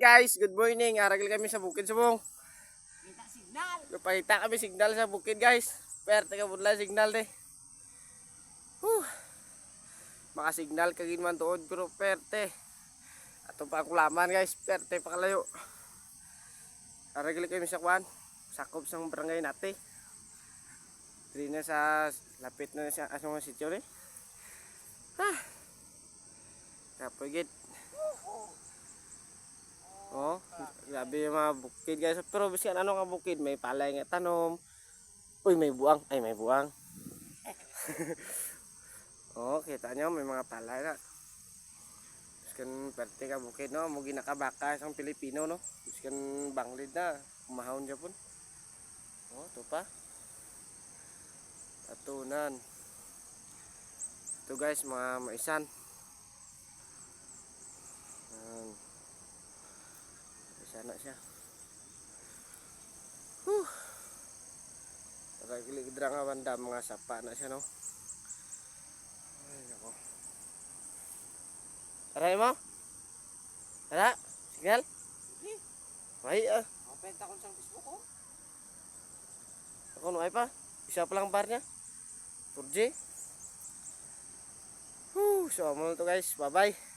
Guys, good morning. Aragil kami sa bukid subong. Kita signal. Lupayta kami signal sa bukid, guys. Perte ka budla signal de. Maka signal kagin man tuod pero perte. Ato pa ang kulaman, guys. Perte pa kalayo. Aragil kami sa kwan. Sakop sang barangay nate. Diri na sa lapit na sa asong sitio ni. Kapagit. Oh, grabe yung mga bukid, guys. Pero bisan ano nga bukid, may palay nga tanom. Uy, may buang. Ay, may buang. Oh, kita nyo, may mga palay na. Biskan perte ka bukid, no? Mugi nakabaka isang Pilipino, no? Biskan banglid na. Kumahon dyan po. Oh, ito pa. Atunan. Ito, guys, mga maisan. Sana siya. Ragili gidra nga banda mga sapa na siya, no. Ay nako. Aray mo? Ara, signal? Ay Mapenta ko sa Facebook ko. Ako no ay pa. Isa pa lang bar niya. 4G. So amo to, guys. Bye-bye.